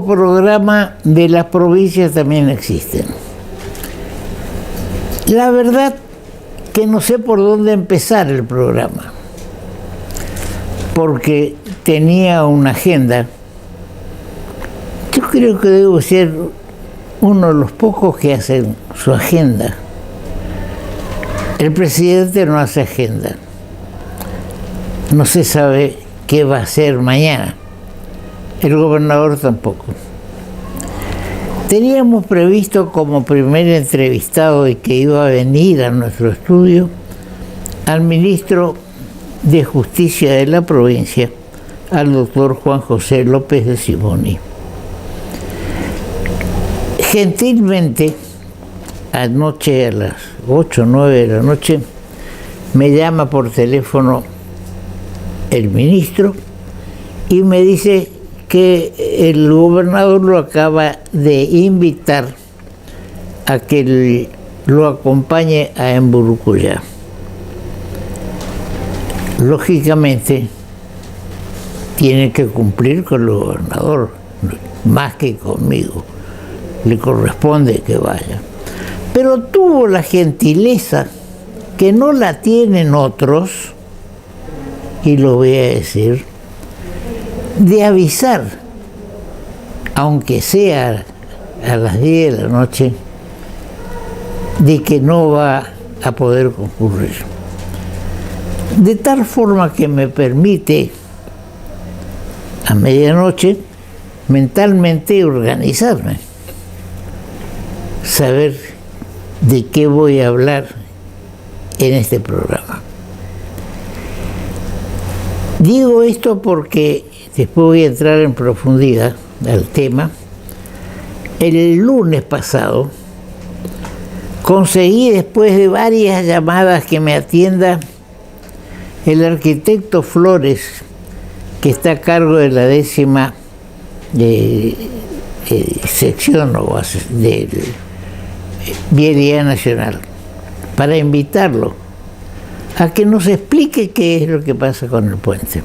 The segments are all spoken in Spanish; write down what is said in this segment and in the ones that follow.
programa de las provincias también existen. La verdad que no sé por dónde empezar el programa, porque tenía una agenda. Yo creo que debo ser uno de los pocos que hacen su agenda. El presidente no hace agenda. No se sabe qué va a hacer mañana. El gobernador tampoco. Teníamos previsto como primer entrevistado y que iba a venir a nuestro estudio al ministro de Justicia de la provincia, al doctor Juan José López de Simoni. Gentilmente, anoche a las 8 o 9 de la noche, me llama por teléfono el ministro y me dice que el gobernador lo acaba de invitar a que lo acompañe a Emburucuyá. Lógicamente, tiene que cumplir con el gobernador, más que conmigo. Le corresponde que vaya. Pero tuvo la gentileza, que no la tienen otros, y lo voy a decir, de avisar, aunque sea a las 10 de la noche, de que no va a poder concurrir. De tal forma que me permite a medianoche mentalmente organizarme, saber de qué voy a hablar en este programa. Digo esto porque después voy a entrar en profundidad al tema. El lunes pasado conseguí, después de varias llamadas, que me atienda el arquitecto Flores, que está a cargo de la 10ª sección de Vialidad Nacional, para invitarlo a que nos explique qué es lo que pasa con el puente.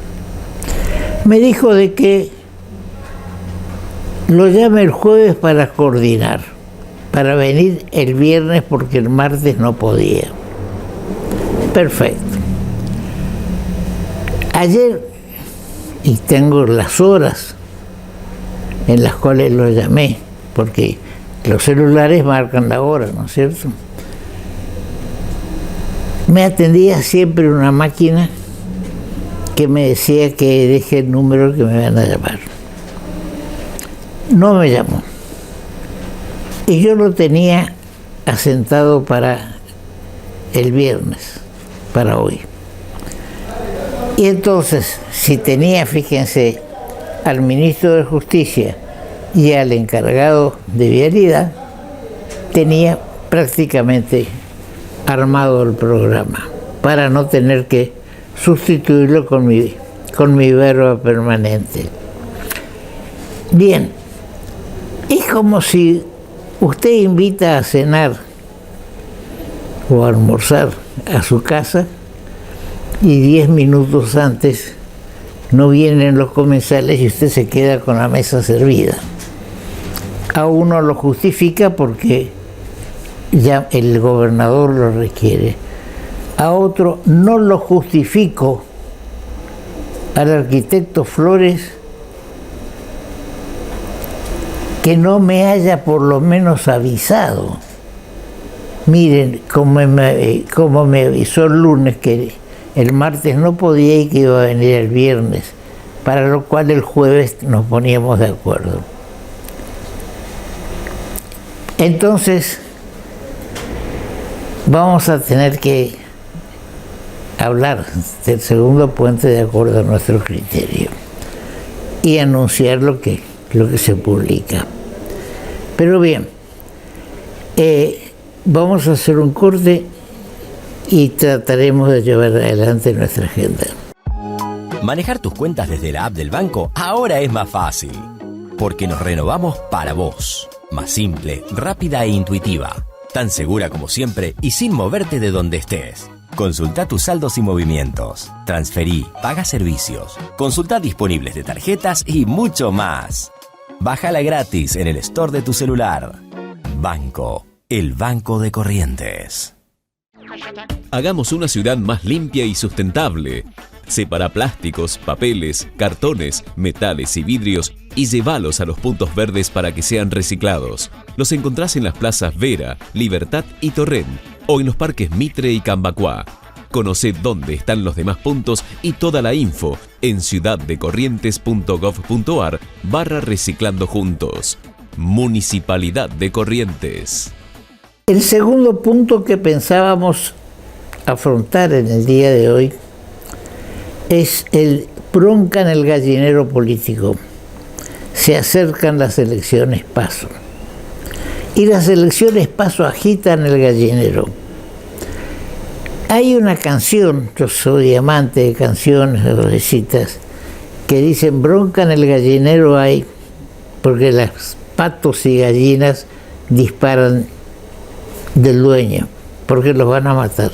Me dijo de que lo llame el jueves para coordinar, para venir el viernes porque el martes no podía. Perfecto. Ayer, y tengo las horas en las cuales lo llamé, porque los celulares marcan la hora, ¿no es cierto? Me atendía siempre una máquina que me decía que deje el número que me van a llamar. No me llamó. Y yo lo tenía asentado para el viernes, para hoy. Y entonces, si tenía, fíjense, al ministro de Justicia y al encargado de Vialidad, tenía prácticamente armado el programa para no tener que sustituirlo con mi verba permanente. Bien, es como si usted invita a cenar o a almorzar a su casa y 10 minutos antes no vienen los comensales y usted se queda con la mesa servida. A uno lo justifica porque ya el gobernador lo requiere. A otro no lo justifico, al arquitecto Flores, que no me haya por lo menos avisado. Miren, como me avisó el lunes que el martes no podía y que iba a venir el viernes, para lo cual el jueves nos poníamos de acuerdo. Entonces, vamos a tener que hablar del segundo puente de acuerdo a nuestro criterio y anunciar lo que se publica. Pero bien, vamos a hacer un corte y trataremos de llevar adelante nuestra agenda. Manejar tus cuentas desde la app del banco ahora es más fácil, porque nos renovamos para vos. Más simple, rápida e intuitiva, tan segura como siempre y sin moverte de donde estés. Consulta tus saldos y movimientos, transferí, paga servicios, consulta disponibles de tarjetas y mucho más. Bájala gratis en el store de tu celular. Banco, el Banco de Corrientes. Hagamos una ciudad más limpia y sustentable. Separa plásticos, papeles, cartones, metales y vidrios y llévalos a los puntos verdes para que sean reciclados. Los encontrás en las plazas Vera, Libertad y Torrent o en los parques Mitre y Cambacuá. Conoce dónde están los demás puntos y toda la info en ciudaddecorrientes.gov.ar/reciclando juntos. Municipalidad de Corrientes. El segundo punto que pensábamos afrontar en el día de hoy es el bronca en el gallinero político. Se acercan las elecciones PASO. Y las elecciones PASO agitan el gallinero. Hay una canción, yo soy amante de canciones, de citas, que dicen bronca en el gallinero hay, porque los patos y gallinas disparan del dueño, porque los van a matar.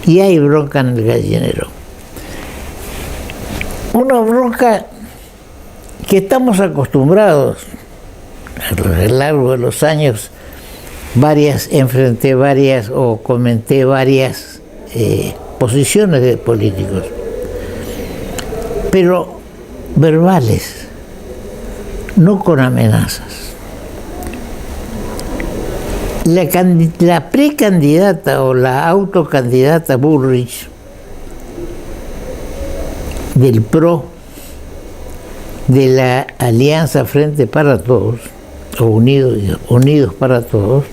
Y hay bronca en el gallinero. Una bronca que estamos acostumbrados a lo largo de los años. Enfrenté varias o comenté varias posiciones de políticos, pero verbales, no con amenazas. La precandidata o la autocandidata Bullrich del PRO, de la Alianza Frente para Todos, o Unidos para Todos,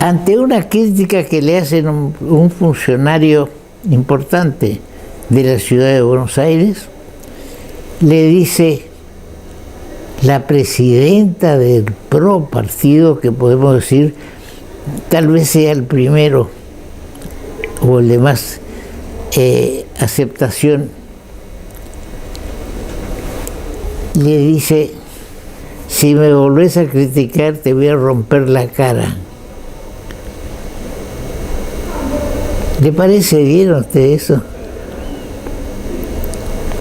ante una crítica que le hacen un funcionario importante de la ciudad de Buenos Aires, le dice la presidenta del PRO, partido que podemos decir tal vez sea el primero o el de más aceptación, le dice: si me volvés a criticar te voy a romper la cara. ¿Le parece bien a usted eso?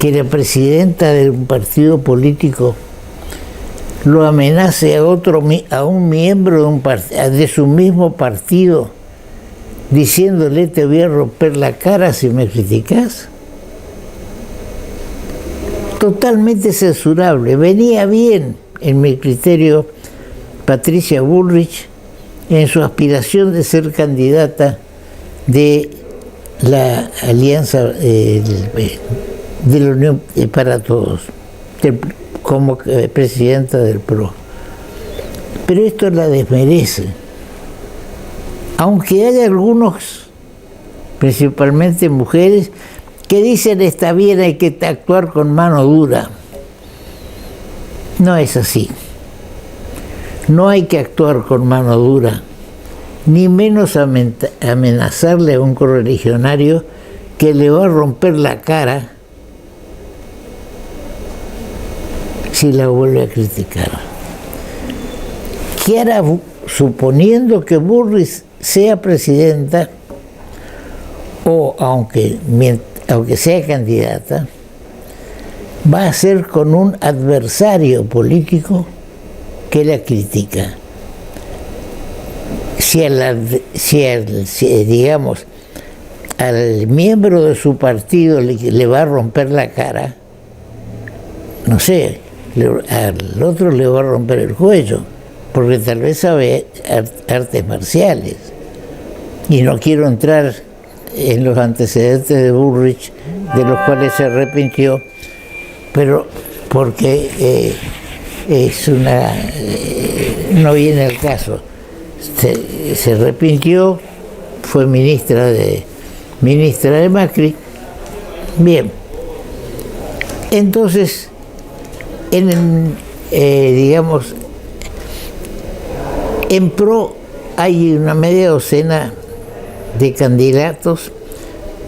Que la presidenta de un partido político lo amenace a un miembro de su mismo partido, diciéndole te voy a romper la cara si me criticas. Totalmente censurable. Venía bien, en mi criterio, Patricia Bullrich en su aspiración de ser candidata de la Alianza de la Unión para Todos, como presidenta del PRO. Pero esto la desmerece. Aunque hay algunos, principalmente mujeres, que dicen está bien, hay que actuar con mano dura. No es así. No hay que actuar con mano dura, ni menos amenazarle a un correligionario que le va a romper la cara si la vuelve a criticar. ¿Qué hará suponiendo que Bullrich sea presidenta o aunque sea candidata? Va a ser con un adversario político que la critica. Si digamos al miembro de su partido le va a romper la cara, no sé, al otro le va a romper el cuello, porque tal vez sabe artes marciales. Y no quiero entrar en los antecedentes de Bullrich, de los cuales se arrepintió, pero porque no viene al caso. Se arrepintió, fue ministra de Macri. Bien, entonces digamos, en PRO hay una media docena de candidatos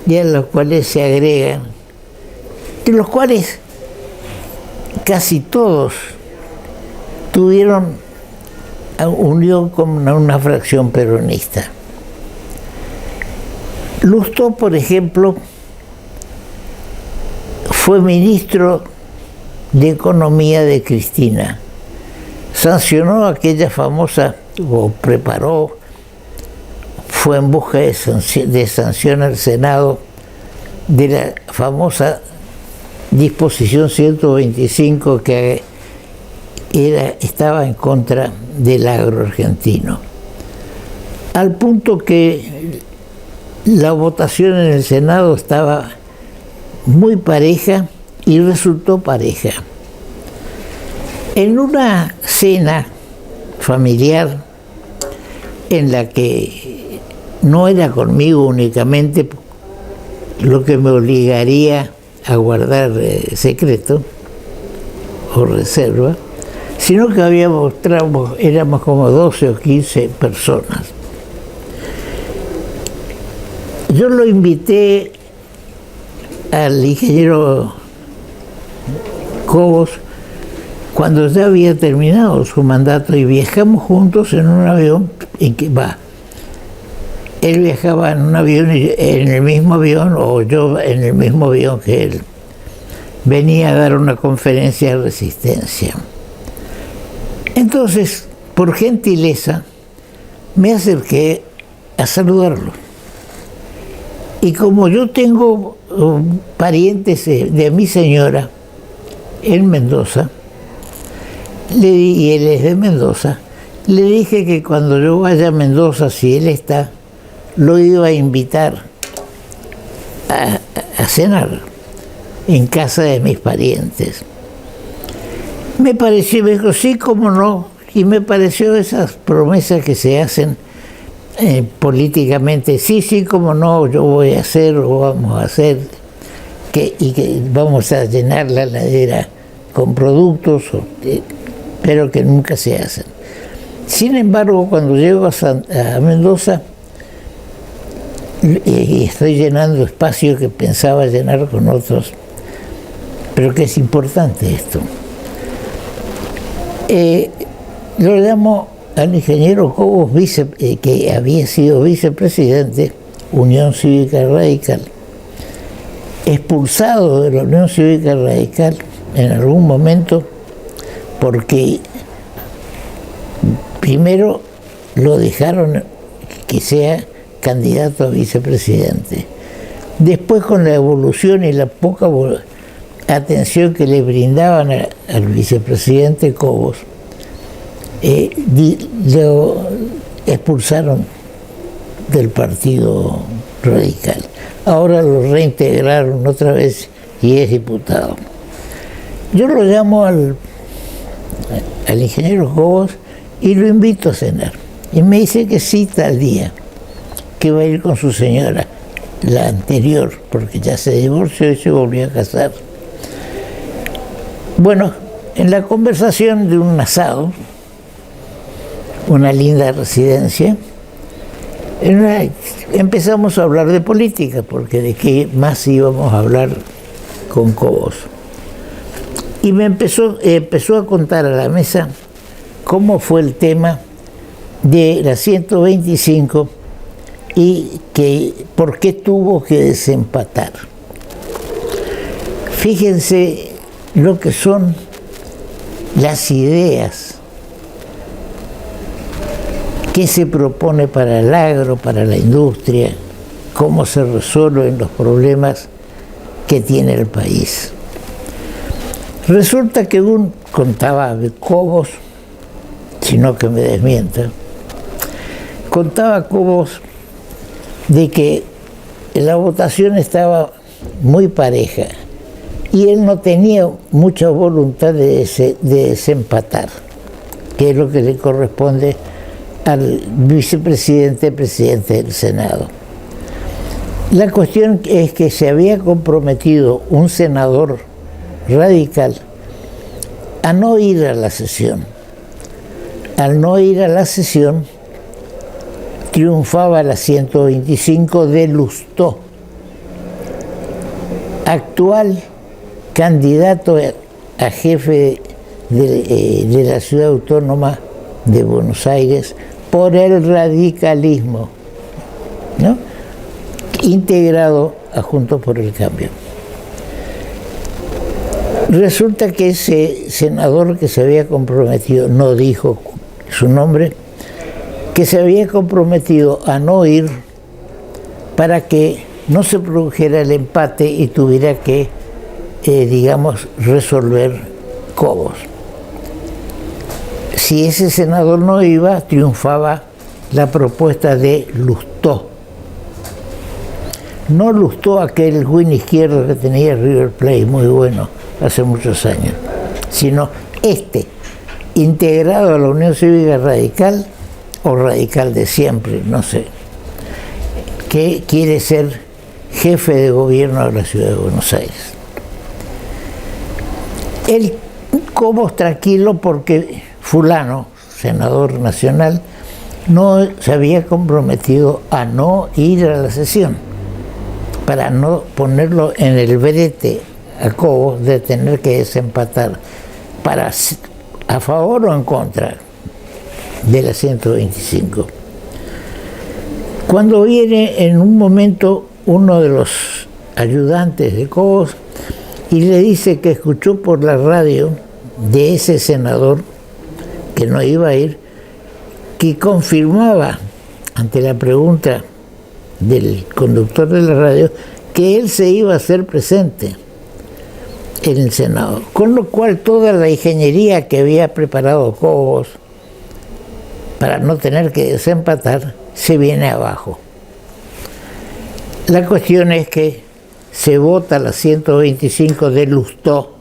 y a los cuales se agregan, de los cuales casi todos tuvieron unión con una fracción peronista. Lustó, por ejemplo, fue ministro de Economía de Cristina. Sancionó aquella famosa, o preparó, fue en busca de sanción al Senado de la famosa disposición 125 que estaba en contra del agro argentino. Al punto que la votación en el Senado estaba muy pareja y resultó pareja. En una cena familiar en la que no era conmigo únicamente, lo que me obligaría a guardar secreto o reserva, sino que éramos como 12 o 15 personas. Yo lo invité al ingeniero Cobos cuando ya había terminado su mandato y viajamos juntos en un avión él viajaba en un avión, en el mismo avión, o yo en el mismo avión que él. Venía a dar una conferencia de resistencia. Entonces, por gentileza, me acerqué a saludarlo. Y como yo tengo parientes de mi señora en Mendoza, y él es de Mendoza, le dije que cuando yo vaya a Mendoza, si él está, lo iba a invitar a cenar en casa de mis parientes. Me pareció, me dijo, sí, cómo no, y me pareció esas promesas que se hacen políticamente, sí, cómo no, yo voy a hacer o vamos a hacer, y que vamos a llenar la heladera con productos, pero que nunca se hacen. Sin embargo, cuando llego a Mendoza, y estoy llenando espacio que pensaba llenar con otros, pero que es importante esto. Lo llamo al ingeniero Cobos, que había sido vicepresidente, Unión Cívica Radical, expulsado de la Unión Cívica Radical en algún momento porque primero lo dejaron que sea candidato a vicepresidente. Después, con la evolución y la poca atención que le brindaban al vicepresidente Cobos, lo expulsaron del Partido Radical. Ahora lo reintegraron otra vez y es diputado. Yo lo llamo al ingeniero Cobos y lo invito a cenar. Y me dice que sí, tal día, que va a ir con su señora, la anterior, porque ya se divorció y se volvió a casar. Bueno, en la conversación de un asado, una linda residencia, empezamos a hablar de política, porque de qué más íbamos a hablar con Cobos. Y me empezó a contar a la mesa cómo fue el tema de la 125 y por qué tuvo que desempatar. Fíjense lo que son las ideas que se propone para el agro, para la industria, cómo se resuelven los problemas que tiene el país. Resulta que contaba de Cobos, sino que me desmienta, contaba Cobos de que la votación estaba muy pareja y él no tenía mucha voluntad de desempatar, que es lo que le corresponde al vicepresidente, presidente del Senado. La cuestión es que se había comprometido un senador radical a no ir a la sesión. Al no ir a la sesión, triunfaba la 125 de Lustó, actual candidato a jefe de la Ciudad Autónoma de Buenos Aires por el radicalismo, ¿no? Integrado a Juntos por el Cambio. Resulta que ese senador que se había comprometido, no dijo su nombre, que se había comprometido a no ir para que no se produjera el empate y tuviera que, digamos, resolver Cobos. Si ese senador no iba, triunfaba la propuesta de Lustó. No Lustó aquel win izquierdo que tenía River Plate, muy bueno, hace muchos años, sino integrado a la Unión Cívica Radical, o radical de siempre, no sé, que quiere ser jefe de gobierno de la ciudad de Buenos Aires. Él, como tranquilo, porque fulano, senador nacional, no se había comprometido a no ir a la sesión, para no ponerlo en el brete a Cobos de tener que desempatar a favor o en contra de la 125. Cuando viene en un momento uno de los ayudantes de Cobos y le dice que escuchó por la radio de ese senador que no iba a ir, que confirmaba ante la pregunta del conductor de la radio que él se iba a hacer presente en el Senado, con lo cual toda la ingeniería que había preparado Cobos para no tener que desempatar se viene abajo. La cuestión es que se vota la 125 de Lustó,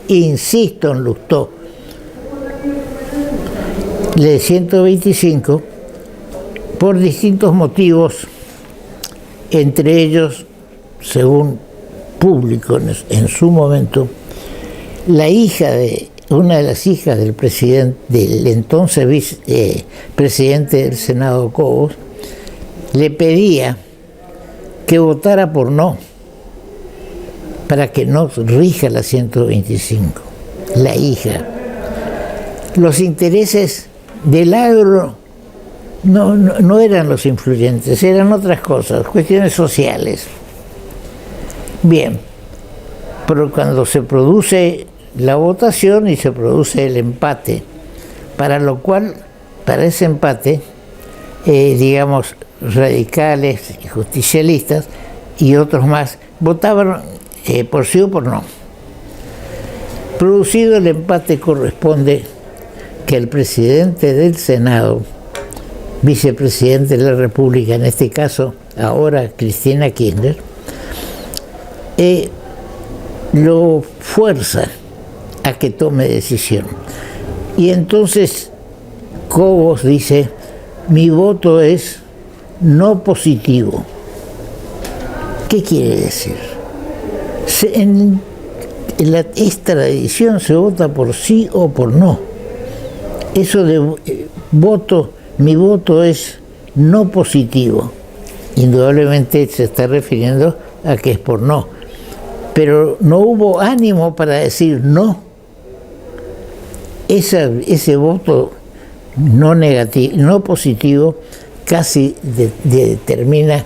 insisto en Lustó, de 125 por distintos motivos, entre ellos, según público en su momento, una de las hijas del entonces presidente del Senado Cobos, le pedía que votara por no, para que no rija la 125, la hija. Los intereses del agro no eran los influyentes, eran otras cosas, cuestiones sociales. Bien, pero cuando se produce la votación y se produce el empate, para ese empate, digamos, radicales y justicialistas y otros más votaban por sí o por no. Producido el empate, corresponde que el presidente del Senado, vicepresidente de la República, en este caso ahora Cristina Kirchner, lo fuerza a que tome decisión. Y entonces Cobos dice: mi voto es no positivo. ¿Qué quiere decir? En la extradición se vota por sí o por no. Eso de mi voto es no positivo. Indudablemente se está refiriendo a que es por no. Pero no hubo ánimo para decir no. Ese voto no negativo, no positivo, casi determina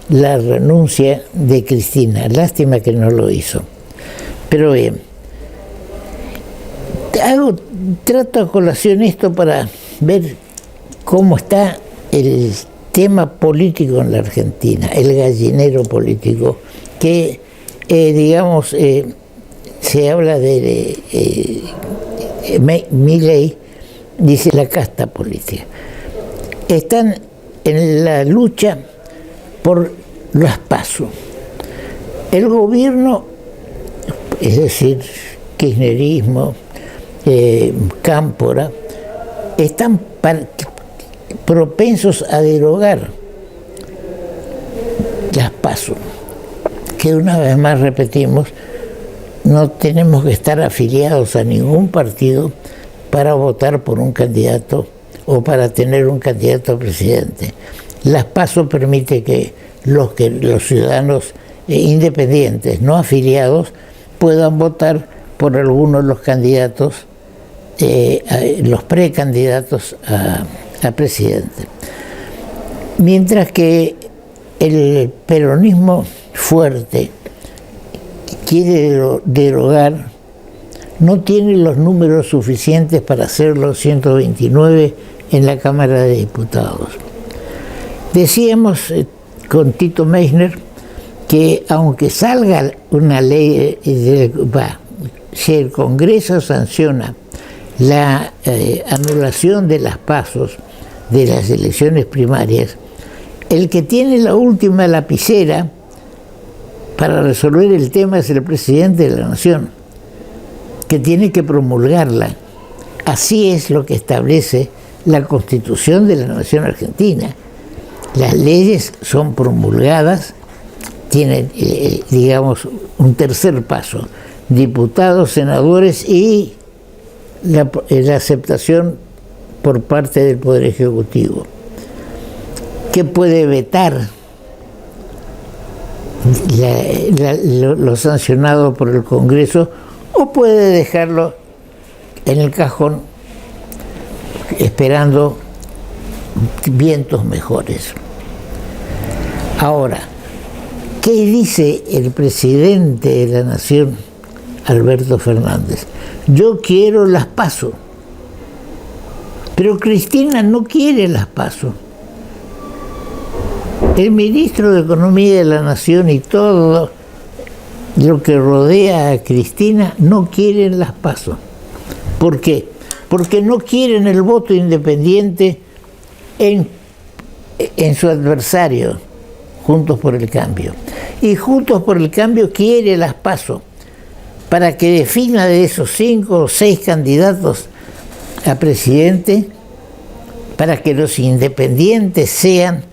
la renuncia de Cristina. Lástima que no lo hizo. Pero bien, trato a colación esto para ver cómo está el tema político en la Argentina, el gallinero político, que digamos, se habla de Milei, dice la casta política. Están en la lucha por las PASO. El gobierno, es decir, kirchnerismo, Cámpora, están propensos a derogar las PASO, que una vez más repetimos, no tenemos que estar afiliados a ningún partido para votar por un candidato o para tener un candidato a presidente. Las PASO permite que los ciudadanos independientes, no afiliados, puedan votar por algunos de los candidatos, los precandidatos a presidente. Mientras que el peronismo fuerte quiere derogar no tiene los números suficientes para hacer los 129 en la Cámara de Diputados. Decíamos con Tito Meissner que aunque salga una ley, si el Congreso sanciona la anulación de las pasos de las elecciones primarias, el que tiene la última lapicera para resolver el tema es el presidente de la Nación, que tiene que promulgarla. Así es lo que establece la Constitución de la Nación Argentina. Las leyes son promulgadas, tienen, digamos, un tercer paso: diputados, senadores y la aceptación por parte del Poder Ejecutivo, que puede vetar lo sancionado por el Congreso o puede dejarlo en el cajón esperando vientos mejores. Ahora, ¿qué dice el presidente de la Nación, Alberto Fernández? Yo quiero las PASO, pero Cristina no quiere las PASO. El ministro de Economía de la Nación y todo lo que rodea a Cristina no quieren las PASO. ¿Por qué? Porque no quieren el voto independiente en su adversario, Juntos por el Cambio. Y Juntos por el Cambio quiere las PASO para que defina de esos 5 o 6 candidatos a presidente, para que los independientes sean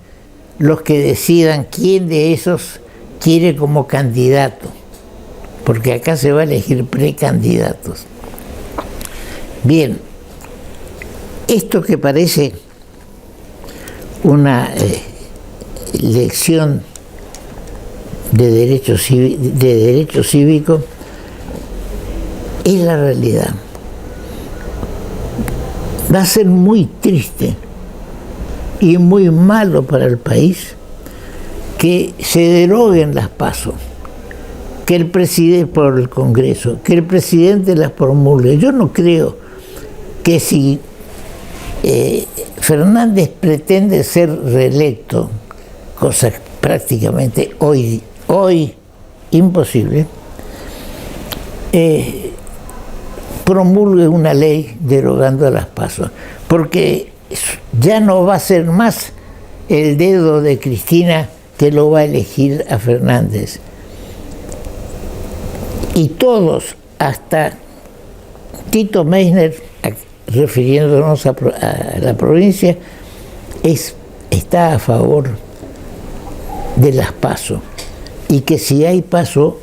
los que decidan quién de esos quiere como candidato, porque acá se va a elegir precandidatos. Bien, esto que parece una lección de derecho cívico es la realidad. Va a ser muy triste y muy malo para el país que se deroguen las PASO, que el presidente, por el Congreso, que el presidente las promulgue. Yo no creo que si Fernández pretende ser reelecto, cosa prácticamente hoy imposible, promulgue una ley derogando las PASO, porque ya no va a ser más el dedo de Cristina que lo va a elegir a Fernández. Y todos, hasta Tito Meissner, refiriéndonos a la provincia, está a favor de las PASO, y que si hay PASO,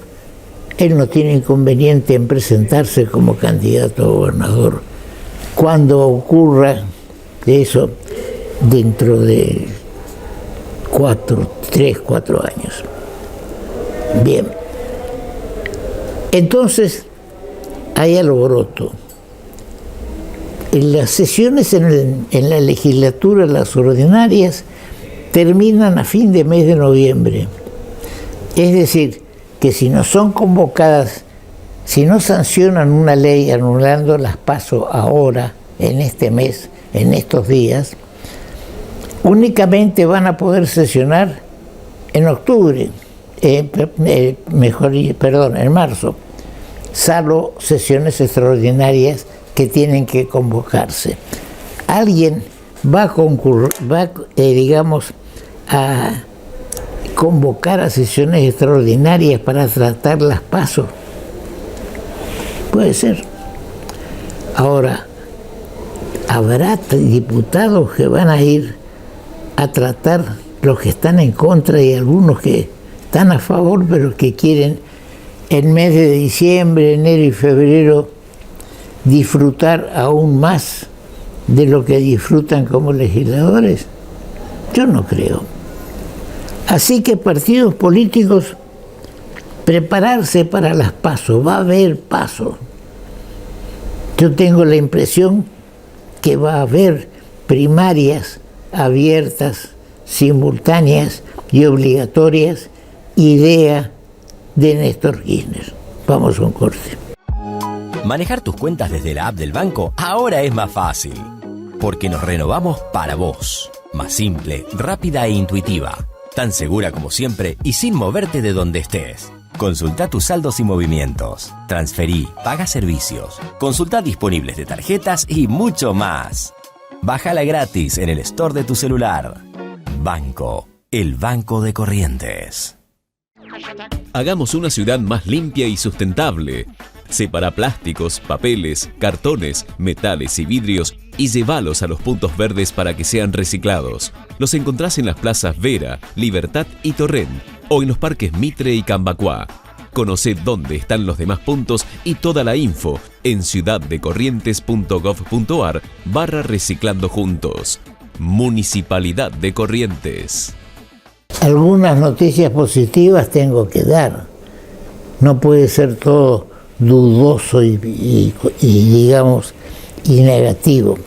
él no tiene inconveniente en presentarse como candidato a gobernador cuando ocurra eso dentro de 3-4 años. Bien, entonces hay alboroto. En las sesiones en la legislatura, las ordinarias, terminan a fin de mes de noviembre. Es decir, que si no son convocadas, si no sancionan una ley anulando las PASO ahora, en este mes, en estos días, únicamente van a poder sesionar en octubre, en marzo, salvo sesiones extraordinarias que tienen que convocarse. Alguien va a convocar a sesiones extraordinarias para tratar las PASO. Puede ser. Ahora, habrá diputados que van a ir a tratar los que están en contra y algunos que están a favor, pero que quieren en mes de diciembre, enero y febrero disfrutar aún más de lo que disfrutan como legisladores. Yo no creo. Así que partidos políticos, prepararse para las PASO. Va a haber PASO. Yo tengo la impresión que va a haber primarias abiertas, simultáneas y obligatorias, idea de Néstor Kirchner. Vamos a un corte. Manejar tus cuentas desde la app del banco ahora es más fácil, porque nos renovamos para vos. Más simple, rápida e intuitiva. Tan segura como siempre y sin moverte de donde estés. Consulta tus saldos y movimientos. Transferí, paga servicios. Consulta disponibles de tarjetas y mucho más. Bájala gratis en el store de tu celular. Banco, el banco de Corrientes. Hagamos una ciudad más limpia y sustentable. Separa plásticos, papeles, cartones, metales y vidrios y llévalos a los puntos verdes para que sean reciclados. Los encontrás en las plazas Vera, Libertad y Torrent o en los parques Mitre y Cambacuá. Conoce dónde están los demás puntos y toda la info en ciudaddecorrientes.gov.ar/reciclando juntos. Municipalidad de Corrientes. Algunas noticias positivas tengo que dar. No puede ser todo dudoso y digamos, y negativo.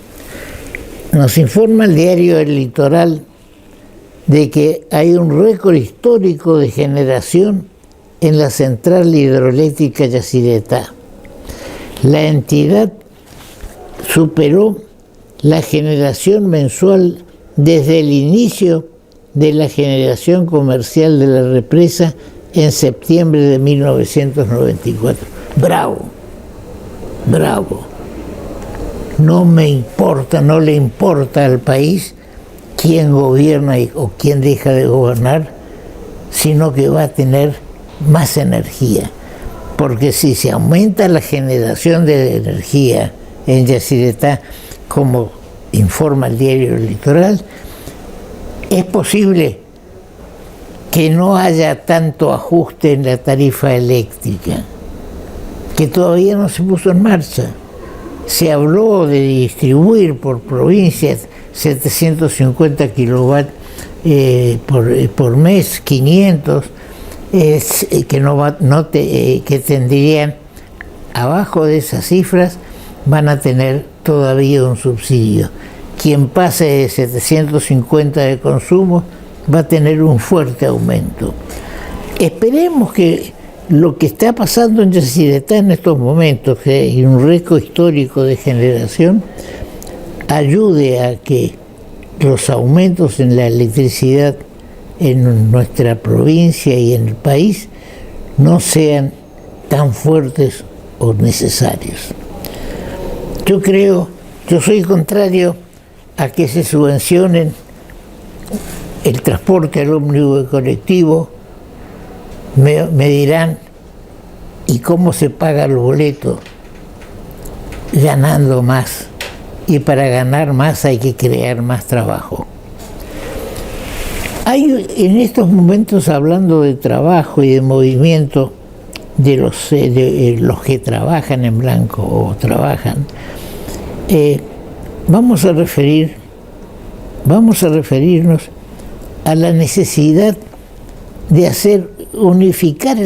Nos informa el diario El Litoral de que hay un récord histórico de generación en la central hidroeléctrica Yacyretá. La entidad superó la generación mensual desde el inicio de la generación comercial de la represa en septiembre de 1994. Bravo, bravo. No me importa, no le importa al país quién gobierna o quién deja de gobernar, sino que va a tener más energía. Porque si se aumenta la generación de energía en Yacyretá, como informa el diario El Litoral, es posible que no haya tanto ajuste en la tarifa eléctrica, que todavía no se puso en marcha. Se habló de distribuir por provincias 750 kilowatts por mes, 500, que tendrían, abajo de esas cifras, van a tener todavía un subsidio. Quien pase de 750 de consumo va a tener un fuerte aumento. Esperemos que lo que está pasando en Yacyretá en estos momentos, que hay un récord histórico de generación, ayude a que los aumentos en la electricidad en nuestra provincia y en el país no sean tan fuertes o necesarios. Yo soy contrario a que se subvencionen el transporte al ómnibus colectivo. Me dirán, ¿y cómo se paga el boleto? Ganando más. Y para ganar más hay que crear más trabajo. Hay en estos momentos, hablando de trabajo y de movimiento de los que trabajan en blanco o trabajan, vamos a referirnos a la necesidad de unificar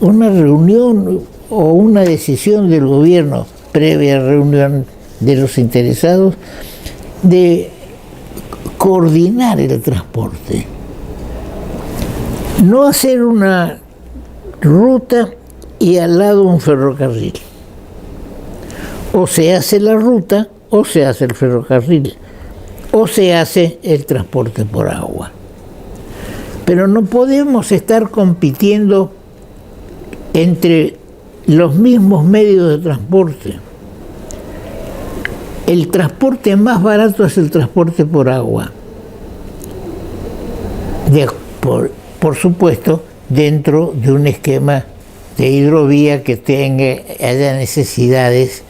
una reunión o una decisión del gobierno, previa reunión de los interesados, de coordinar el transporte. No hacer una ruta y al lado un ferrocarril. O se hace la ruta, o se hace el ferrocarril, o se hace el transporte por agua. Pero no podemos estar compitiendo entre los mismos medios de transporte. El transporte más barato es el transporte por agua. Por supuesto, dentro de un esquema de hidrovía que haya necesidades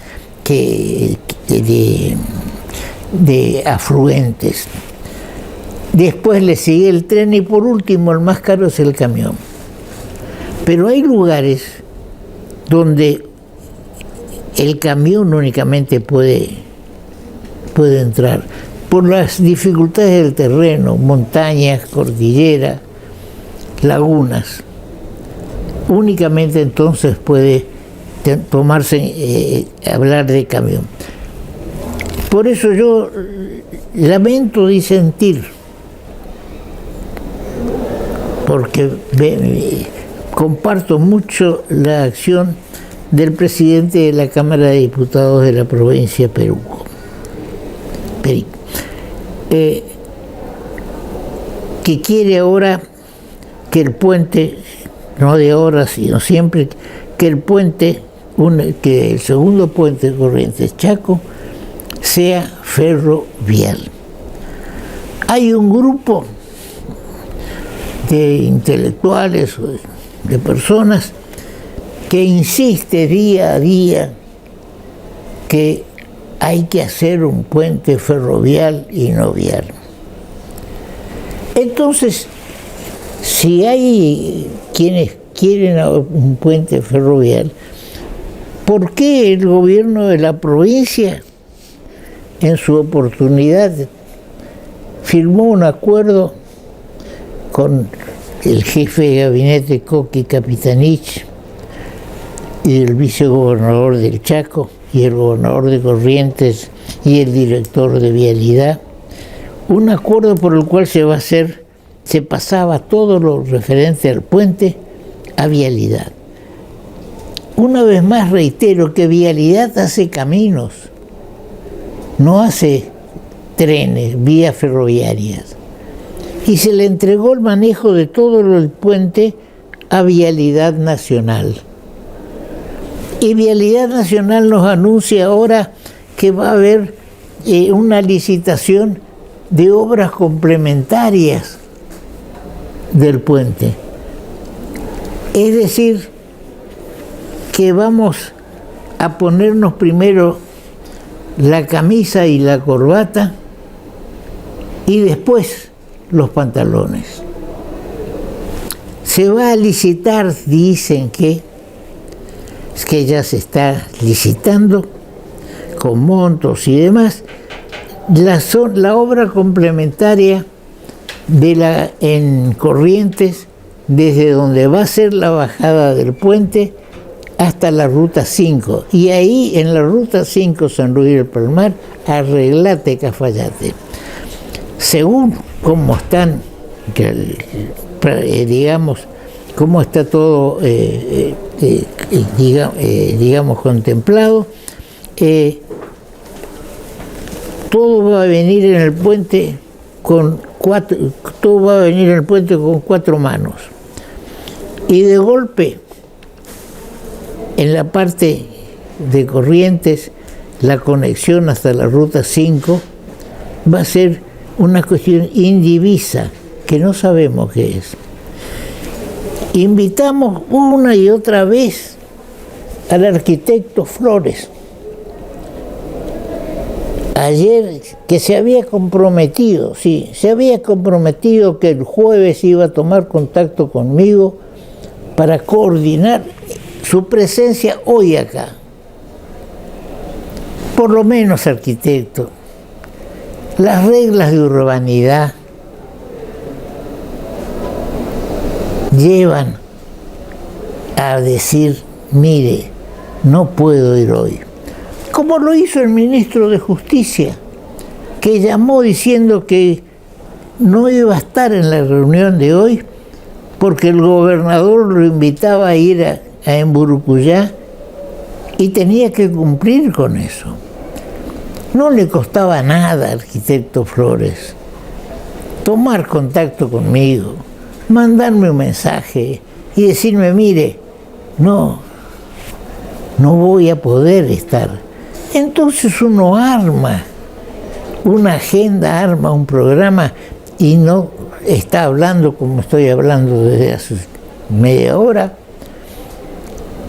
de afluentes. Después le sigue el tren y por último el más caro es el camión. Pero hay lugares donde el camión únicamente puede entrar por las dificultades del terreno, montañas, cordilleras, lagunas. Únicamente entonces puede hablar de camión. Por eso yo lamento disentir, porque comparto mucho la acción del presidente de la Cámara de Diputados de la provincia de Perú. Que quiere ahora que el puente, no de ahora sino siempre, que el puente, que el segundo puente de Corrientes Chaco sea ferrovial. Hay un grupo de intelectuales, de personas, que insiste día a día que hay que hacer un puente ferrovial y no vial. Entonces, si hay quienes quieren un puente ferrovial, ¿por qué el gobierno de la provincia, en su oportunidad, firmó un acuerdo con el jefe de gabinete Coqui Capitanich y el vicegobernador del Chaco y el gobernador de Corrientes y el director de Vialidad? Un acuerdo por el cual se pasaba todo lo referente al puente a Vialidad. Una vez más reitero que Vialidad hace caminos, no hace trenes, vías ferroviarias. Y se le entregó el manejo de todo el puente a Vialidad Nacional. Y Vialidad Nacional nos anuncia ahora que va a haber una licitación de obras complementarias del puente. Es decir, que vamos a ponernos primero la camisa y la corbata y después los pantalones. Se va a licitar, dicen que ya se está licitando con montos y demás, la obra complementaria en Corrientes, desde donde va a ser la bajada del puente hasta la ruta 5. Y ahí en la ruta 5 San Luis del Palmar, arreglate Cafayate. Según cómo están, digamos, cómo está todo, digamos, contemplado, todo va a venir en el puente con cuatro manos. Y de golpe, en la parte de Corrientes, la conexión hasta la ruta 5 va a ser una cuestión indivisa, que no sabemos qué es. Invitamos una y otra vez al arquitecto Flores, ayer, que se había comprometido que el jueves iba a tomar contacto conmigo para coordinar su presencia hoy acá. Por lo menos, arquitecto, las reglas de urbanidad llevan a decir, mire, no puedo ir hoy. Como lo hizo el ministro de Justicia, que llamó diciendo que no iba a estar en la reunión de hoy porque el gobernador lo invitaba a ir a Emburucuyá y tenía que cumplir con eso. No le costaba nada, arquitecto Flores, tomar contacto conmigo, mandarme un mensaje y decirme, mire, no voy a poder estar. Entonces uno arma una agenda, arma un programa y no está hablando como estoy hablando desde hace media hora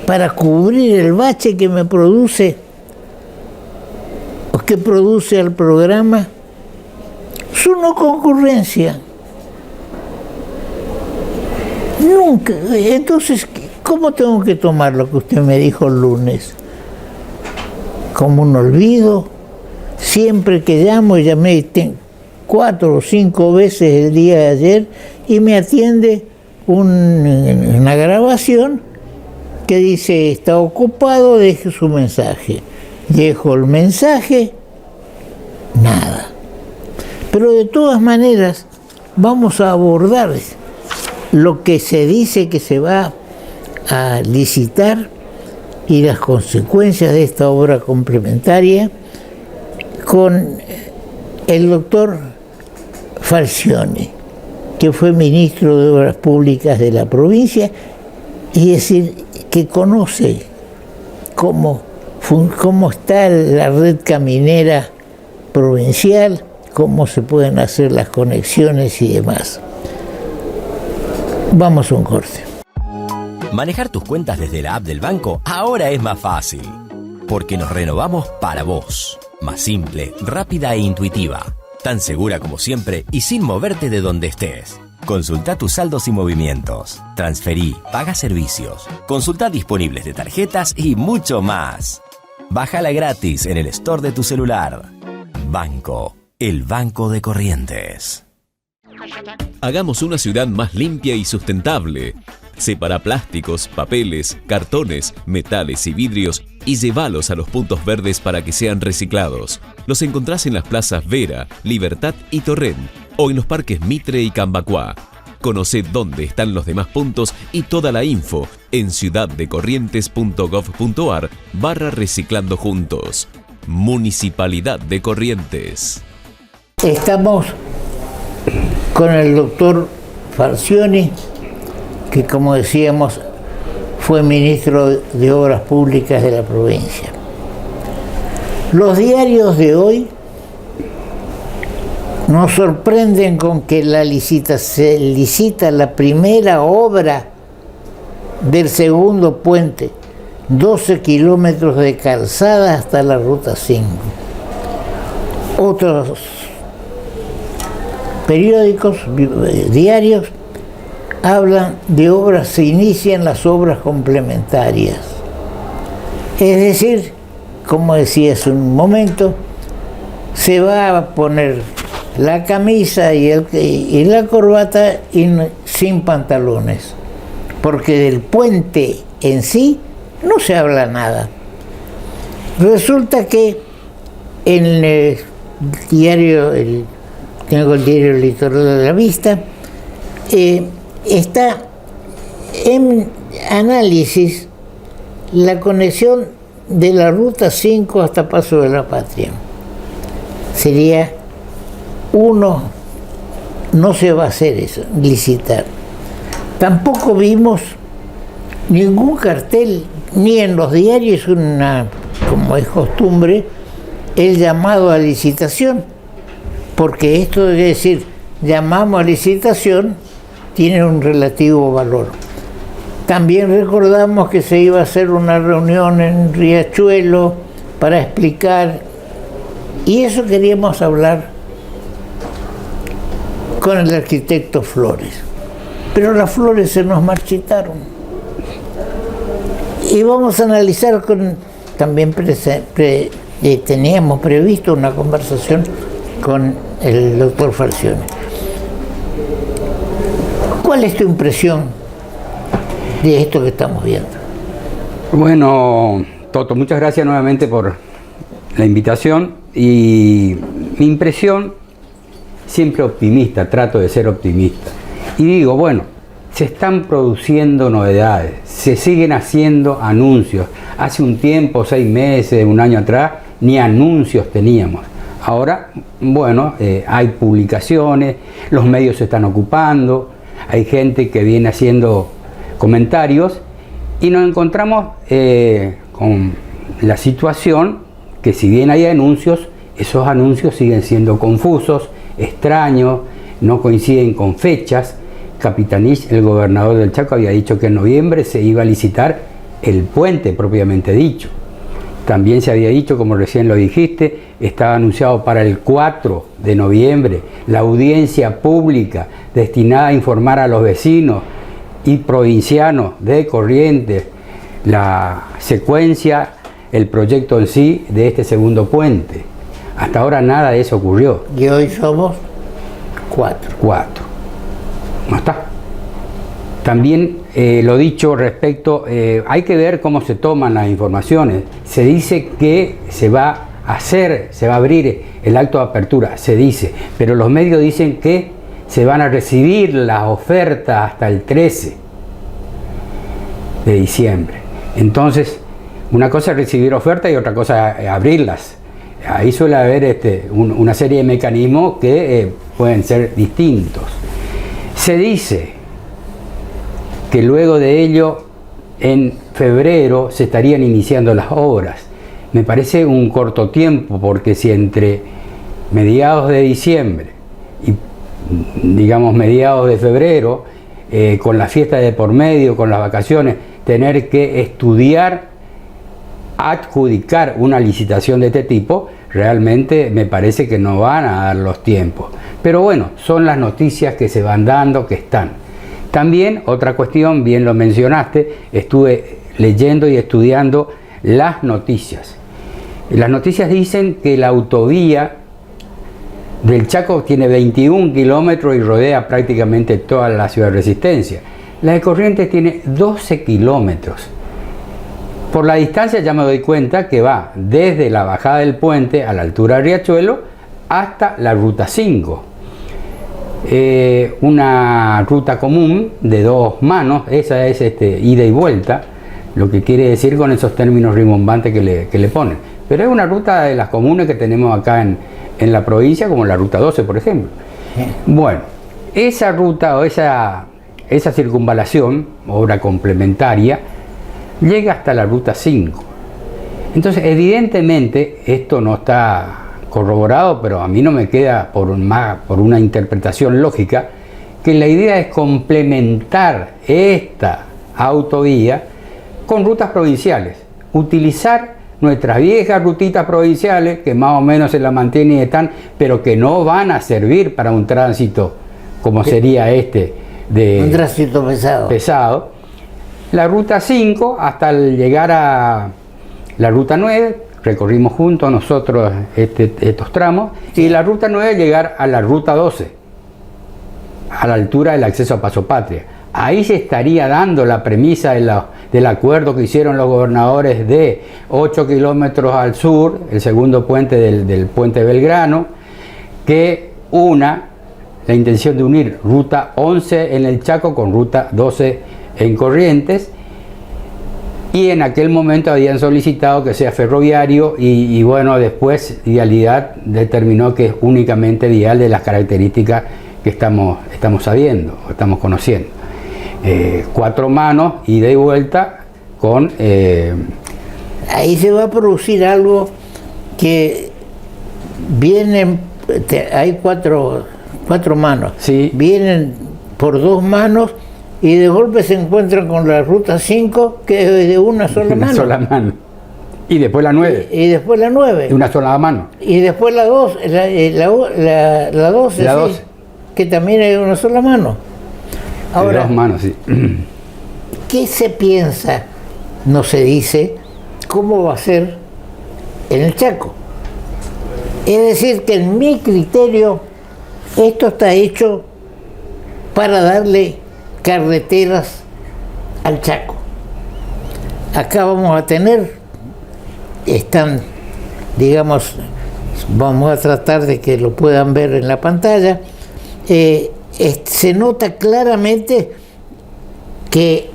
para cubrir el bache que me produce o que produce al programa su no concurrencia. Nunca. Entonces, ¿cómo tengo que tomar lo que usted me dijo el lunes? Como un olvido. Siempre que llamé 4 o 5 veces el día de ayer y me atiende una grabación que dice, está ocupado, deje su mensaje. Dejo el mensaje, nada. Pero de todas maneras vamos a abordar lo que se dice que se va a licitar y las consecuencias de esta obra complementaria con el doctor Falcioni, que fue ministro de Obras Públicas de la provincia, y decir que conoce cómo está la red caminera provincial, cómo se pueden hacer las conexiones y demás. Vamos a un corte. Manejar tus cuentas desde la app del banco ahora es más fácil, porque nos renovamos para vos. Más simple, rápida e intuitiva. Tan segura como siempre y sin moverte de donde estés. Consulta tus saldos y movimientos. Transferí, paga servicios. Consulta disponibles de tarjetas y mucho más. Bájala gratis en el store de tu celular. Banco, el Banco de Corrientes. Hagamos una ciudad más limpia y sustentable. Separa plásticos, papeles, cartones, metales y vidrios y llévalos a los puntos verdes para que sean reciclados. Los encontrás en las plazas Vera, Libertad y Torrent o en los parques Mitre y Cambacuá. Conoce dónde están los demás puntos y toda la info en ciudaddecorrientes.gov.ar/reciclando juntos. Municipalidad de Corrientes. Estamos con el doctor Falcioni, que como decíamos fue ministro de Obras Públicas de la provincia. Los diarios de hoy nos sorprenden con que se licita la primera obra del segundo puente, 12 kilómetros de calzada hasta la Ruta 5. Otros periódicos, diarios, hablan de obras, se inician las obras complementarias. Es decir, como decía hace un momento, se va a poner la camisa y la corbata sin pantalones, porque del puente en sí no se habla nada. Resulta que en el diario, tengo el diario Litoral de la Vista, está en análisis la conexión de la Ruta 5 hasta Paso de la Patria. Sería uno, no se va a hacer eso, licitar. Tampoco vimos ningún cartel, ni en los diarios, como es costumbre, el llamado a licitación, porque esto de decir llamamos a licitación tiene un relativo valor. También recordamos que se iba a hacer una reunión en Riachuelo para explicar, y eso queríamos hablar con el arquitecto Flores, pero las flores se nos marchitaron. Y vamos a analizar también teníamos previsto una conversación con el doctor Falcioni. ¿Cuál es tu impresión de esto que estamos viendo? Bueno, Toto, muchas gracias nuevamente por la invitación, y mi impresión, siempre optimista, trato de ser optimista. Y digo, bueno, se están produciendo novedades, se siguen haciendo anuncios. Hace un tiempo, 6 meses, un año atrás, ni anuncios teníamos. Ahora, bueno, hay publicaciones, los medios se están ocupando, hay gente que viene haciendo comentarios, y nos encontramos con la situación que, si bien hay anuncios, esos anuncios siguen siendo confusos, extraños, no coinciden con fechas. Capitanich, el gobernador del Chaco, había dicho que en noviembre se iba a licitar el puente propiamente dicho. También se había dicho, como recién lo dijiste, estaba anunciado para el 4 de noviembre la audiencia pública destinada a informar a los vecinos y provincianos de Corrientes la secuencia, el proyecto en sí de este segundo puente. Hasta ahora nada de eso ocurrió. Y hoy somos 4. No está. También lo dicho respecto, hay que ver cómo se toman las informaciones. Se dice que se va a abrir el acto de apertura, se dice, pero los medios dicen que se van a recibir las ofertas hasta el 13 de diciembre. Entonces, Una cosa es recibir ofertas y otra cosa es abrirlas. Ahí suele haber una serie de mecanismos que pueden ser distintos. Se dice que luego de ello, en febrero, se estarían iniciando las obras. Me parece un corto tiempo, porque si entre mediados de diciembre y, digamos, mediados de febrero, con la fiesta de por medio, con las vacaciones, tener que estudiar, adjudicar una licitación de este tipo, realmente me parece que no van a dar los tiempos. Pero bueno, son las noticias que se van dando, que están. También, otra cuestión, bien lo mencionaste, estuve leyendo y estudiando las noticias. Las noticias dicen que la autovía del Chaco tiene 21 kilómetros y rodea prácticamente toda la ciudad de Resistencia. La de Corrientes tiene 12 kilómetros. Por la distancia ya me doy cuenta que va desde la bajada del puente a la altura de Riachuelo hasta la ruta 5. Una ruta común de 2 manos, esa es ida y vuelta, lo que quiere decir con esos términos rimbombantes que le ponen. Pero es una ruta de las comunes que tenemos acá en la provincia, como la ruta 12, por ejemplo. Bueno, esa ruta o esa circunvalación, obra complementaria, llega hasta la ruta 5. Entonces, evidentemente, esto no está corroborado, pero a mí no me queda por una interpretación lógica, que la idea es complementar esta autovía con rutas provinciales, utilizar nuestras viejas rutitas provinciales, que más o menos se la mantienen y están, pero que no van a servir para un tránsito como sería un tránsito pesado. La ruta 5 hasta llegar a la ruta 9, recorrimos juntos nosotros estos tramos, y la ruta 9 llegar a la ruta 12, a la altura del acceso a Paso Patria. Ahí se estaría dando la premisa del acuerdo que hicieron los gobernadores de 8 kilómetros al sur, el segundo puente del puente Belgrano, que la intención de unir ruta 11 en el Chaco con ruta 12 en Corrientes, y en aquel momento habían solicitado que sea ferroviario y bueno, después Vialidad determinó que es únicamente vial de las características que estamos sabiendo, o estamos conociendo. 4 manos, ida y vuelta, con... Ahí se va a producir algo que hay cuatro manos, sí. Vienen por 2 manos y de golpe se encuentran con la ruta 5, que es de una sola mano. Una sola mano. Y después la 9. Y después la 9. De una sola mano. Y después la 2, la 12, la 12. Sí, que también es de una sola mano. Ahora, de 2 manos, sí. ¿Qué se piensa? No se dice cómo va a ser en el Chaco. Es decir, que en mi criterio esto está hecho para darle carreteras al Chaco. Acá vamos a tener, vamos a tratar de que lo puedan ver en la pantalla, se nota claramente que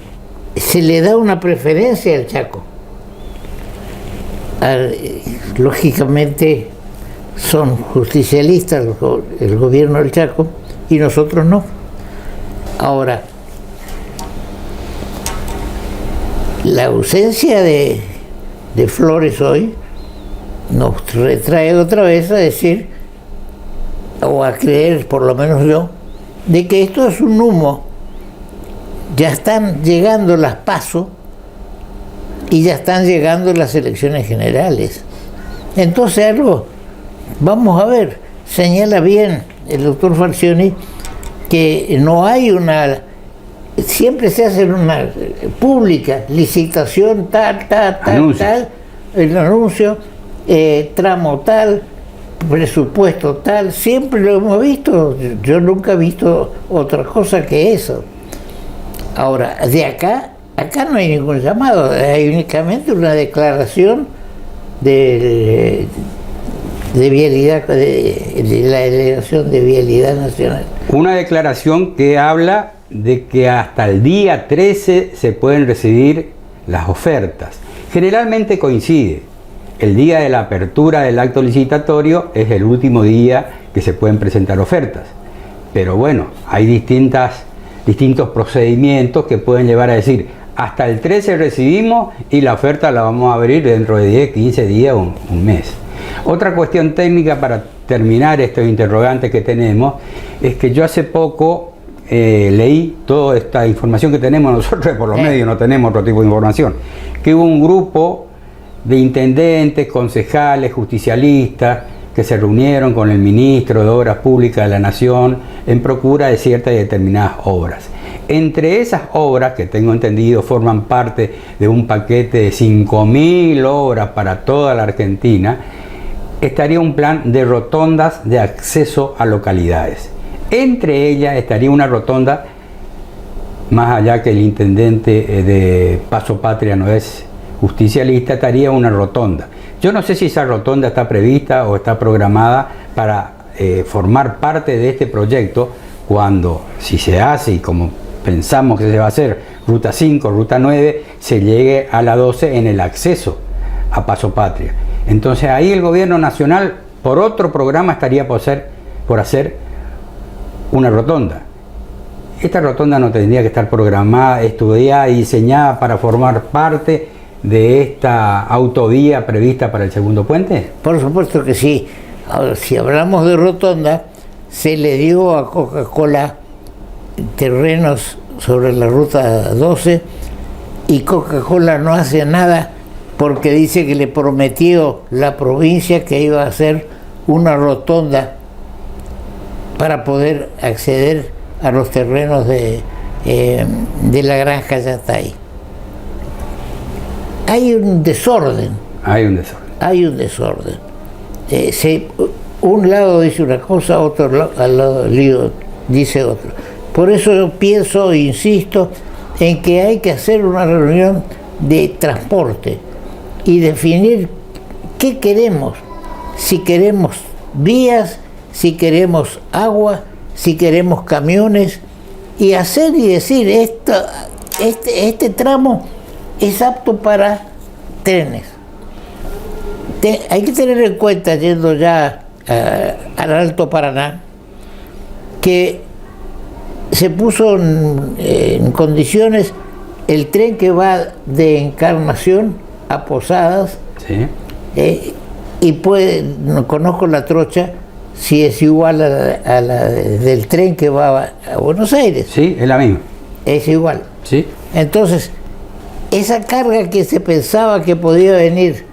se le da una preferencia al Chaco. Lógicamente son justicialistas el gobierno del Chaco y nosotros no. Ahora, la ausencia de Flores hoy nos retrae otra vez a decir, o a creer, por lo menos yo, de que esto es un humo. Ya están llegando las PASO y ya están llegando las elecciones generales. Entonces vamos a ver, señala bien el doctor Falcioni que no hay siempre se hace una pública, licitación tal, el anuncio, tramo tal, presupuesto tal, siempre lo hemos visto. Yo nunca he visto otra cosa que eso. Ahora, de acá no hay ningún llamado, hay únicamente una declaración de vialidad, de la Delegación de Vialidad Nacional. Una declaración que habla de que hasta el día 13 se pueden recibir las ofertas. Generalmente coincide. El día de la apertura del acto licitatorio es el último día que se pueden presentar ofertas. Pero bueno, hay distintos procedimientos que pueden llevar a decir, hasta el 13 recibimos y la oferta la vamos a abrir dentro de 10, 15 días o un mes. Otra cuestión técnica para terminar estos interrogantes que tenemos es que yo hace poco leí toda esta información que tenemos nosotros, por los medios no tenemos otro tipo de información, que hubo un grupo de intendentes, concejales, justicialistas que se reunieron con el ministro de Obras Públicas de la Nación en procura de ciertas y determinadas obras. Entre esas obras, que tengo entendido forman parte de un paquete de 5.000 obras para toda la Argentina, estaría un plan de rotondas de acceso a localidades. Entre ellas estaría una rotonda, más allá que el intendente de Paso Patria no es justicialista, estaría una rotonda. Yo no sé si esa rotonda está prevista o está programada para formar parte de este proyecto cuando, si se hace y como pensamos que se va a hacer, ruta 5, ruta 9, se llegue a la 12 en el acceso a Paso Patria. Entonces ahí el gobierno nacional, por otro programa, estaría por hacer una rotonda. Esta rotonda no tendría que estar programada, estudiada y diseñada para formar parte de esta autovía prevista para el segundo puente. Por supuesto que sí. Ahora, si hablamos de rotonda, se le dio a Coca-Cola terrenos sobre la ruta 12 y Coca-Cola no hace nada porque dice que le prometió la provincia que iba a hacer una rotonda para poder acceder a los terrenos de la granja Yatay. Hay un desorden. Hay un desorden. Un lado dice una cosa, otro lado dice otra. Por eso yo pienso e insisto en que hay que hacer una reunión de transporte y definir qué queremos. Si queremos vías, si queremos agua, si queremos camiones, y hacer y decir este tramo es apto para trenes. Hay que tener en cuenta, yendo ya al Alto Paraná, que se puso en condiciones el tren que va de Encarnación a Posadas, sí. Y no conozco la trocha si es igual a la del tren que va a Buenos Aires. Sí, es la misma. Es igual. Sí. Entonces, esa carga que se pensaba que podía venir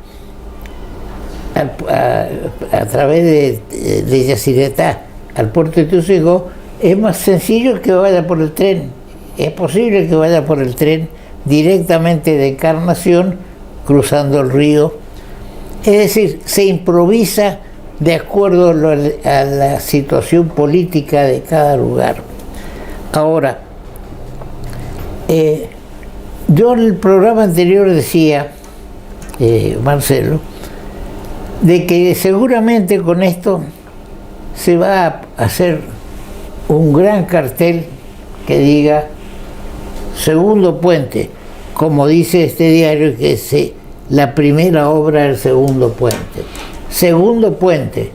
a través de Yacyretá al puerto de Ituzaingó, es más sencillo que vaya por el tren. Es posible que vaya por el tren directamente de Encarnación, cruzando el río. Es decir, se improvisa de acuerdo a la situación política de cada lugar. Ahora, yo en el programa anterior decía, Marcelo, de que seguramente con esto se va a hacer un gran cartel que diga segundo puente, como dice este diario, que es la primera obra del segundo puente. Segundo puente,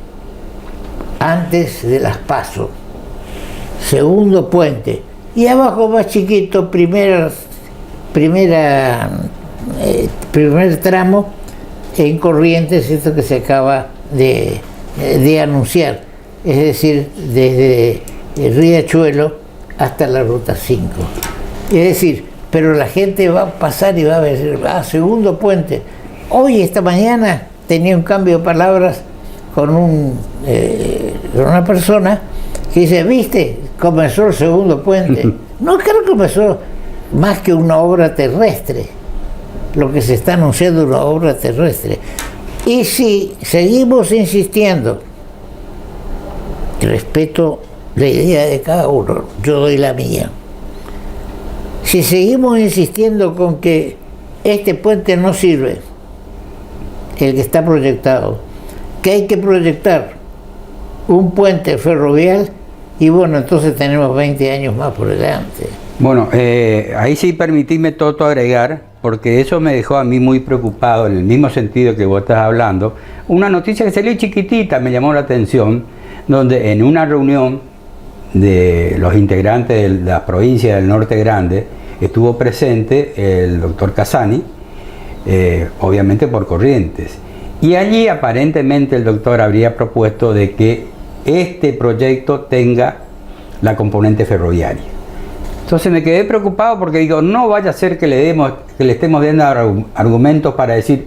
antes de las PASO. Segundo puente. Y abajo más chiquito, primer tramo en Corrientes, esto que se acaba de anunciar. Es decir, desde el Riachuelo hasta la Ruta 5. Es decir, pero la gente va a pasar y va a ver, segundo puente. Hoy, esta mañana, tenía un cambio de palabras con una persona que dice, ¿viste? Comenzó el segundo puente. No creo que comenzó más que una obra terrestre. Lo que se está anunciando es una obra terrestre. Y si seguimos insistiendo, respeto la idea de cada uno, yo doy la mía. Si seguimos insistiendo con que este puente no sirve, el que está proyectado, que hay que proyectar un puente ferroviario, y bueno, entonces tenemos 20 años más por delante. Bueno, ahí sí permitidme, Toto, agregar porque eso me dejó a mí muy preocupado, en el mismo sentido que vos estás hablando. Una noticia que salió chiquitita me llamó la atención, donde en una reunión de los integrantes de la provincia del Norte Grande estuvo presente el doctor Casani, obviamente por Corrientes, y allí aparentemente el doctor habría propuesto de que este proyecto tenga la componente ferroviaria. Entonces me quedé preocupado porque digo, no vaya a ser que le estemos dando argumentos para decir,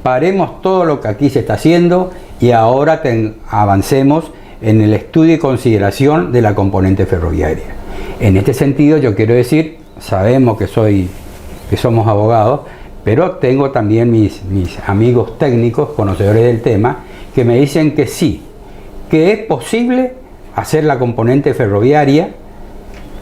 paremos todo lo que aquí se está haciendo y ahora avancemos en el estudio y consideración de la componente ferroviaria. En este sentido yo quiero decir, sabemos que somos abogados, pero tengo también mis amigos técnicos, conocedores del tema, que me dicen que sí, que es posible hacer la componente ferroviaria,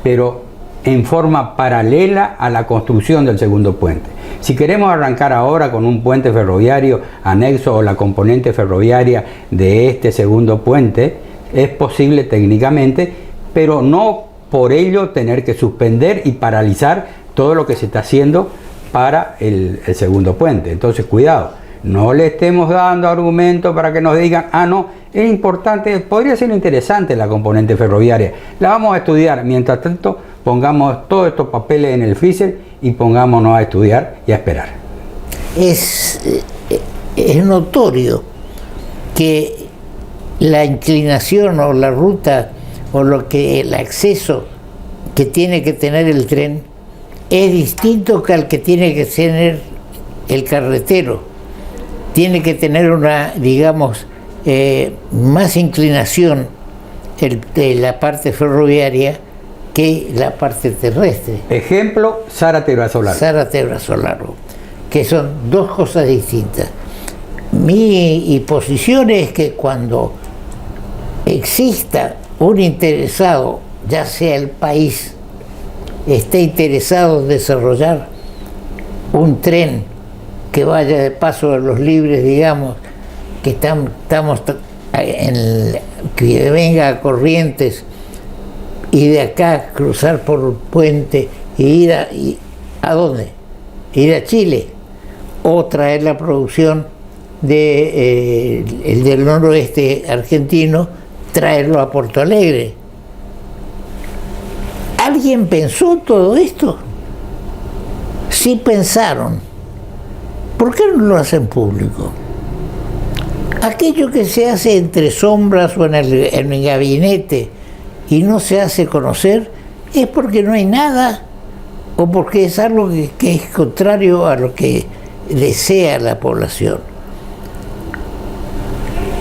pero en forma paralela a la construcción del segundo puente. Si queremos arrancar ahora con un puente ferroviario anexo o la componente ferroviaria de este segundo puente, es posible técnicamente, pero no por ello tener que suspender y paralizar todo lo que se está haciendo para el segundo puente. Entonces, cuidado, no le estemos dando argumentos para que nos digan, ah, no, es importante, podría ser interesante la componente ferroviaria, la vamos a estudiar. Mientras tanto, pongamos todos estos papeles en el freezer y pongámonos a estudiar y a esperar. Es notorio que la inclinación o la ruta o el acceso que tiene que tener el tren es distinto que al que tiene que tener el carretero. Tiene que tener una, digamos, más inclinación de la parte ferroviaria que la parte terrestre. Ejemplo, Zárate-Brazolaro. Zárate-Brazolaro, que son dos cosas distintas. Mi posición es que cuando exista un interesado, ya sea el país, esté interesado en desarrollar un tren que vaya de paso a los libres, digamos, que que venga a Corrientes y de acá cruzar por el puente y ir ¿a dónde? Ir a Chile, o traer la producción el del noroeste argentino, traerlo a Porto Alegre. ¿Alguien pensó todo esto? Sí pensaron. ¿Por qué no lo hacen público? Aquello que se hace entre sombras o en el gabinete y no se hace conocer es porque no hay nada o porque es algo que es contrario a lo que desea la población.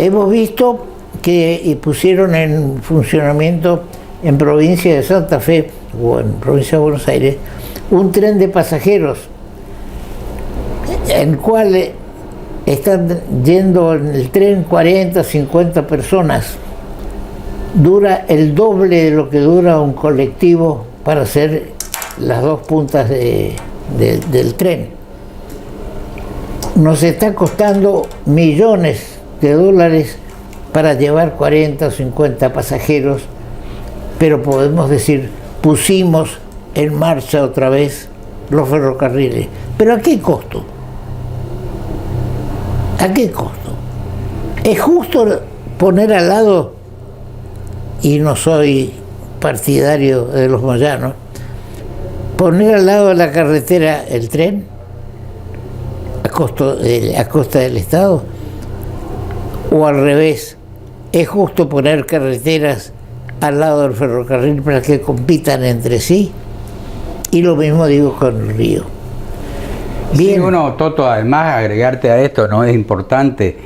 Hemos visto que pusieron en funcionamiento en provincia de Santa Fe o en provincia de Buenos Aires un tren de pasajeros en el cual están yendo en el tren 40, 50 personas. Dura el doble de lo que dura un colectivo para hacer las dos puntas del tren. Nos está costando millones de dólares para llevar 40 o 50 pasajeros, pero podemos decir, pusimos en marcha otra vez los ferrocarriles. ¿Pero a qué costo? ¿A qué costo? ¿Es justo poner al lado, y no soy partidario de los moyanos, poner al lado de la carretera el tren a costa del Estado? ¿O al revés, es justo poner carreteras al lado del ferrocarril para que compitan entre sí? Y lo mismo digo con el río. Bien. Sí, bueno, Toto, además agregarte a esto, ¿no? Es importante,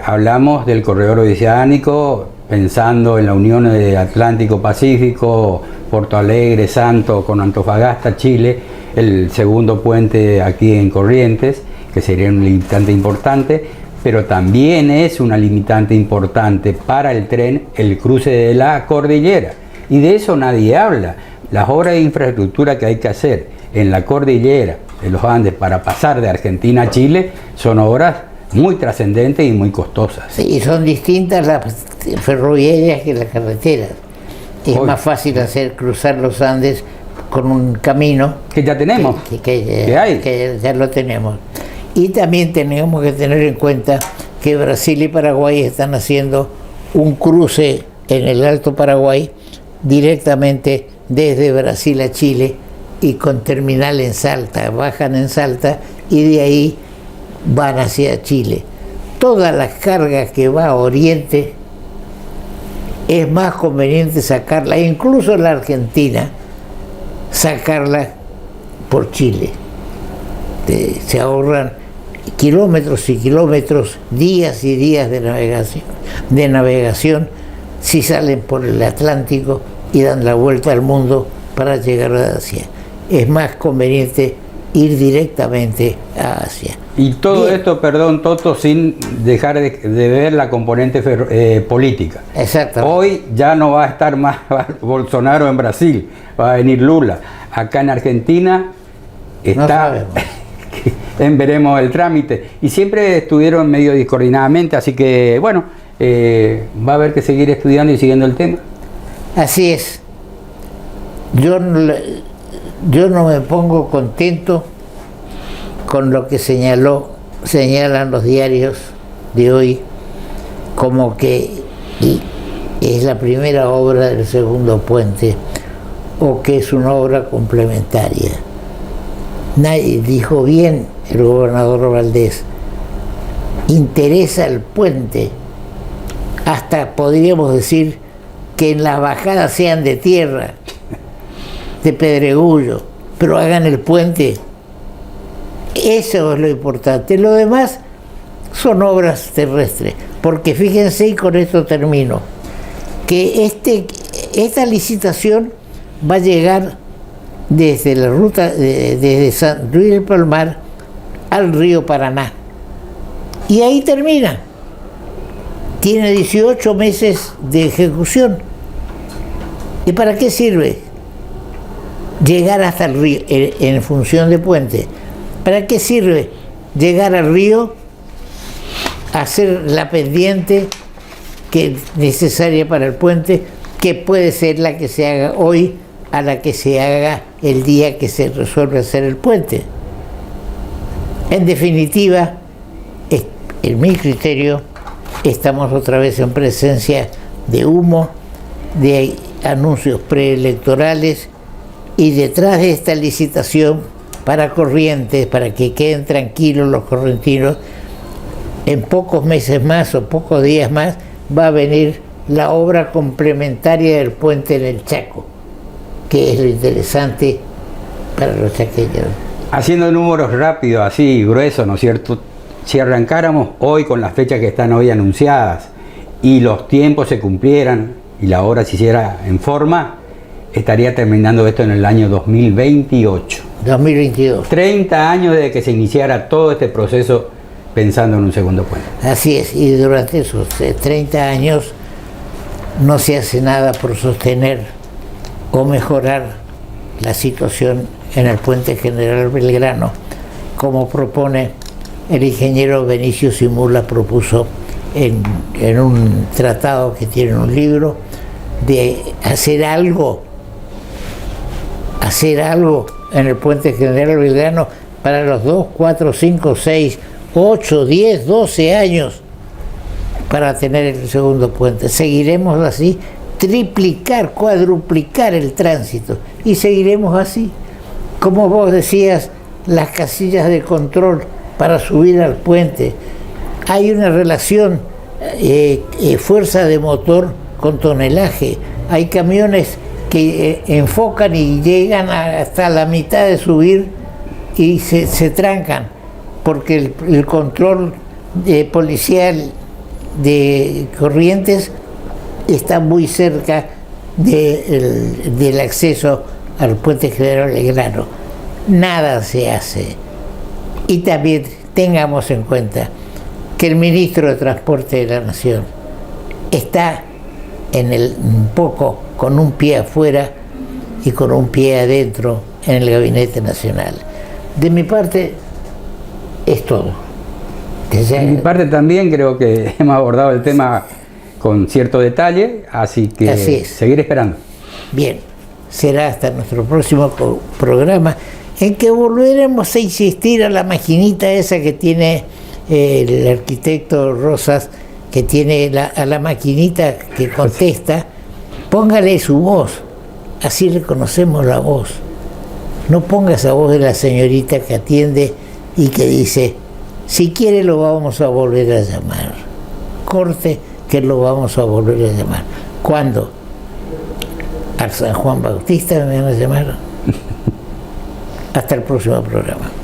hablamos del corredor oceánico pensando en la unión de Atlántico-Pacífico, Porto Alegre, Santo, con Antofagasta, Chile, el segundo puente aquí en Corrientes, que sería un limitante importante, pero también es una limitante importante para el tren el cruce de la cordillera, y de eso nadie habla. Las obras de infraestructura que hay que hacer en la cordillera de los Andes para pasar de Argentina a Chile son obras muy trascendentes y muy costosas. Sí, son distintas las ferroviarias que las carreteras. Es más fácil cruzar los Andes con un camino que ya tenemos, que ya lo tenemos. Y también tenemos que tener en cuenta que Brasil y Paraguay están haciendo un cruce en el Alto Paraguay directamente desde Brasil a Chile y con terminal en Salta, bajan en Salta y de ahí van hacia Chile. Todas las cargas que va a Oriente es más conveniente sacarla, incluso la Argentina, sacarla por Chile. Se ahorran kilómetros y kilómetros, días y días de navegación si salen por el Atlántico y dan la vuelta al mundo para llegar a Asia. Es más conveniente ir directamente a Asia. Y todo esto, perdón, Toto, sin dejar de ver la componente política. Exactamente. Hoy ya no va a estar más Bolsonaro en Brasil, va a venir Lula. Acá en Argentina está, veremos el trámite. Y siempre estuvieron medio discoordinadamente, así que bueno, va a haber que seguir estudiando y siguiendo el tema. Así es. Yo no me pongo contento con lo que señalan los diarios de hoy, como que es la primera obra del segundo puente o que es una obra complementaria. Nadie dijo bien el gobernador Valdés, interesa el puente, hasta podríamos decir que en las bajadas sean de tierra, de pedregullo, pero hagan el puente. Eso es lo importante. Lo demás son obras terrestres, porque fíjense, y con esto termino, que esta licitación va a llegar desde la ruta desde San Luis del Palmar al río Paraná y ahí termina. Tiene 18 meses de ejecución. ¿Y para qué sirve llegar hasta el río en función de puente? ¿Para qué sirve llegar al río, hacer la pendiente que es necesaria para el puente, que puede ser la que se haga hoy a la que se haga el día que se resuelve hacer el puente? En definitiva, en mi criterio, estamos otra vez en presencia de humo, de anuncios preelectorales, y detrás de esta licitación para Corrientes, para que queden tranquilos los correntinos, en pocos meses más o pocos días más va a venir la obra complementaria del puente en el Chaco, que es lo interesante para los chaqueños. Haciendo números rápidos, así gruesos, ¿no es cierto? Si arrancáramos hoy con las fechas que están hoy anunciadas y los tiempos se cumplieran y la obra se hiciera en forma, estaría terminando esto en el año 2028. 2022. 30 años desde que se iniciara todo este proceso pensando en un segundo puente. Así es, y durante esos 30 años no se hace nada por sostener o mejorar la situación en el puente General Belgrano, como propone el ingeniero Benicio Simula, propuso en un tratado que tiene un libro, de hacer algo en el puente General Belgrano para los 2, 4, 5, 6, 8, 10, 12 años para tener el segundo puente. Seguiremos así, triplicar, cuadruplicar el tránsito, y seguiremos así. Como vos decías, las casillas de control para subir al puente. Hay una relación fuerza de motor con tonelaje. Hay camiones que enfocan y llegan hasta la mitad de subir y se trancan, porque el control policial de Corrientes está muy cerca del acceso al puente General Belgrano. Nada se hace. Y también tengamos en cuenta que el ministro de Transporte de la Nación está un poco con un pie afuera y con un pie adentro en el Gabinete Nacional. De mi parte es todo. De mi parte también creo que hemos abordado el tema con cierto detalle, así que seguir esperando. Bien, será hasta nuestro próximo programa, en que volveremos a insistir a la maquinita esa que tiene el arquitecto Rosas, que tiene a la maquinita que contesta, póngale su voz, así reconocemos la voz. No ponga esa voz de la señorita que atiende y que dice, si quiere lo vamos a volver a llamar. Corte, que lo vamos a volver a llamar. ¿Cuándo? Al San Juan Bautista me van a llamar. Hasta el próximo programa.